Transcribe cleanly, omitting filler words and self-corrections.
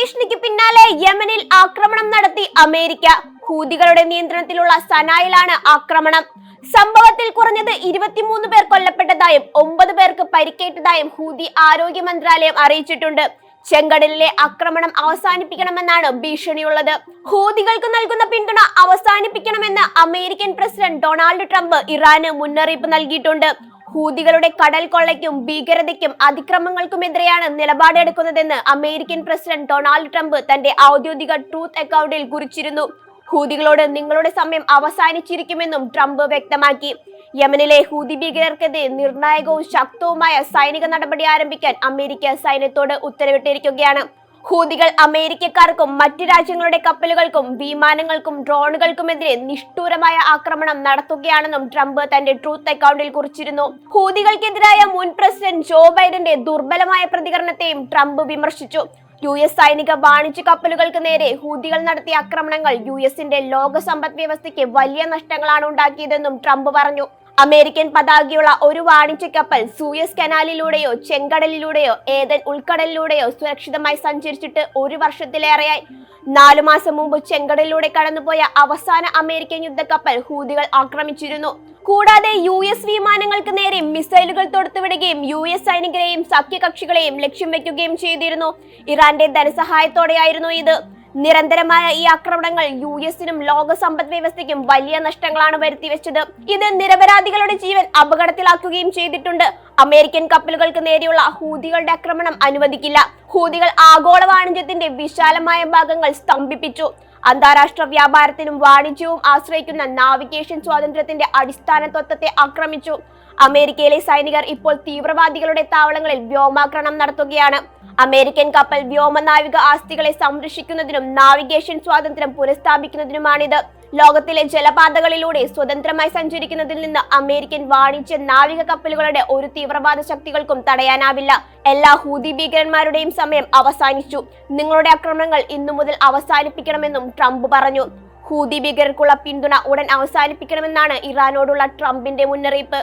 ഭീഷണിക്ക് പിന്നാലെ യമനിൽ ആക്രമണം നടത്തി അമേരിക്ക. ഹൂതികളുടെ നിയന്ത്രണത്തിലുള്ള സനായിലാണ് ആക്രമണം. സംഭവത്തിൽ കുറഞ്ഞത് 23 പേർ കൊല്ലപ്പെട്ടതായും 9 പേർക്ക് പരിക്കേറ്റതായും ഹൂതി ആരോഗ്യ മന്ത്രാലയം അറിയിച്ചിട്ടുണ്ട്. ചെങ്കടലിലെ ആക്രമണം അവസാനിപ്പിക്കണമെന്നാണ് ഭീഷണിയുള്ളത്. ഹൂതികൾക്ക് നൽകുന്ന പിന്തുണ അവസാനിപ്പിക്കണമെന്ന് അമേരിക്കൻ പ്രസിഡന്റ് ഡൊണാൾഡ് ട്രംപ് ഇറാന് മുന്നറിയിപ്പ് നൽകിയിട്ടുണ്ട്. ഹൂതികളുടെ കടൽ കൊള്ളയ്ക്കും ഭീകരതയ്ക്കും അതിക്രമങ്ങൾക്കുമെതിരെയാണ് നിലപാടെടുക്കുന്നതെന്ന് അമേരിക്കൻ പ്രസിഡന്റ് ഡൊണാൾഡ് ട്രംപ് തന്റെ ഔദ്യോഗിക ട്രൂത്ത് അക്കൗണ്ടിൽ കുറിച്ചിരുന്നു. ഹൂതികളോട് നിങ്ങളുടെ സമയം അവസാനിച്ചിരിക്കുമെന്നും ട്രംപ് വ്യക്തമാക്കി. യമനിലെ ഹൂതി ഭീകരർക്കെതിരെ നിർണായകവും ശക്തവുമായ സൈനിക നടപടി ആരംഭിക്കാൻ അമേരിക്ക സൈന്യത്തോട് ഉത്തരവിട്ടിരിക്കുകയാണ്. ഹൂതികൾ അമേരിക്കക്കാർക്കും മറ്റു രാജ്യങ്ങളുടെ കപ്പലുകൾക്കും വിമാനങ്ങൾക്കും ഡ്രോണുകൾക്കുമെതിരെ നിഷ്ഠൂരമായ ആക്രമണം നടത്തുകയാണെന്നും ട്രംപ് തന്റെ ട്രൂത്ത് അക്കൗണ്ടിൽ കുറിച്ചിരുന്നു. ഹൂതികൾക്കെതിരായ മുൻ പ്രസിഡന്റ് ജോ ബൈഡന്റെ ദുർബലമായ പ്രതികരണത്തെയും ട്രംപ് വിമർശിച്ചു. US സൈനിക വാണിജ്യ കപ്പലുകൾക്ക് നേരെ ഹൂതികൾ നടത്തിയ ആക്രമണങ്ങൾ US-ന്റെ ലോക സമ്പദ് വ്യവസ്ഥയ്ക്ക് വലിയ നഷ്ടങ്ങളാണ് ഉണ്ടാക്കിയതെന്നും ട്രംപ് പറഞ്ഞു. അമേരിക്കൻ പതാകയുള്ള ഒരു വാണിജ്യ കപ്പൽ സൂയസ് കനാലിലൂടെയോ ചെങ്കടലിലൂടെയോ ഏതൻ ഉൾക്കടലിലൂടെയോ സുരക്ഷിതമായി സഞ്ചരിച്ചിട്ട് 1 വർഷത്തിലേറെയായി. 4 മാസം മുമ്പ് ചെങ്കടലിലൂടെ കടന്നുപോയ അവസാന അമേരിക്കൻ യുദ്ധക്കപ്പൽ ഹൂതികൾ ആക്രമിച്ചിരുന്നു. കൂടാതെ US വിമാനങ്ങൾക്ക് നേരെ മിസൈലുകൾ തൊടുത്തുവിടുകയും US സൈനികരെയും സഖ്യകക്ഷികളെയും ലക്ഷ്യം വെക്കുകയും ചെയ്തിരുന്നു. ഇറാന്റെ ധനസഹായത്തോടെയായിരുന്നു ഇത്. നിരന്തരമായ ഈ ആക്രമണങ്ങൾ US-നും ലോക സമ്പദ് വ്യവസ്ഥയ്ക്കും വലിയ നഷ്ടങ്ങളാണ് വരുത്തിവെച്ചത്. ഇത് നിരപരാധികളുടെ ജീവൻ അപകടത്തിലാക്കുകയും ചെയ്തിട്ടുണ്ട്. അമേരിക്കൻ കപ്പലുകൾക്ക് നേരെയുള്ള ഹൂതികളുടെ ആക്രമണം അനുവദിക്കില്ല. ഹൂതികൾ ആഗോള വാണിജ്യത്തിന്റെ വിശാലമായ ഭാഗങ്ങൾ സ്തംഭിപ്പിച്ചു. അന്താരാഷ്ട്ര വ്യാപാരത്തിനും വാണിജ്യവും ആശ്രയിക്കുന്ന നാവിഗേഷൻ സ്വാതന്ത്ര്യത്തിന്റെ അടിസ്ഥാന തത്വത്തെ ആക്രമിച്ചു. അമേരിക്കയിലെ സൈനികർ ഇപ്പോൾ തീവ്രവാദികളുടെ താവളങ്ങളിൽ വ്യോമാക്രമണം നടത്തുകയാണ്. അമേരിക്കൻ കപ്പൽ വ്യോമനാവിക ആസ്തികളെ സംരക്ഷിക്കുന്നതിനും നാവിഗേഷൻ സ്വാതന്ത്ര്യം പുനഃസ്ഥാപിക്കുന്നതിനുമാണിത്. ലോകത്തിലെ ജലപാതകളിലൂടെ സ്വതന്ത്രമായി സഞ്ചരിക്കുന്നതിൽ നിന്ന് അമേരിക്കൻ വാണിജ്യ നാവിക കപ്പലുകളുടെ ഒരു തീവ്രവാദ ശക്തികൾക്കും തടയാനാവില്ല. എല്ലാ ഹൂതി ഭീകരന്മാരുടെയും സമയം അവസാനിച്ചു. നിങ്ങളുടെ ആക്രമണങ്ങൾ ഇന്നു മുതൽ അവസാനിപ്പിക്കണമെന്നും ട്രംപ് പറഞ്ഞു. ഹൂതി ഭീകരർക്കുള്ള പിന്തുണ ഉടൻ അവസാനിപ്പിക്കണമെന്നാണ് ഇറാനോടുള്ള ട്രംപിന്റെ മുന്നറിയിപ്പ്.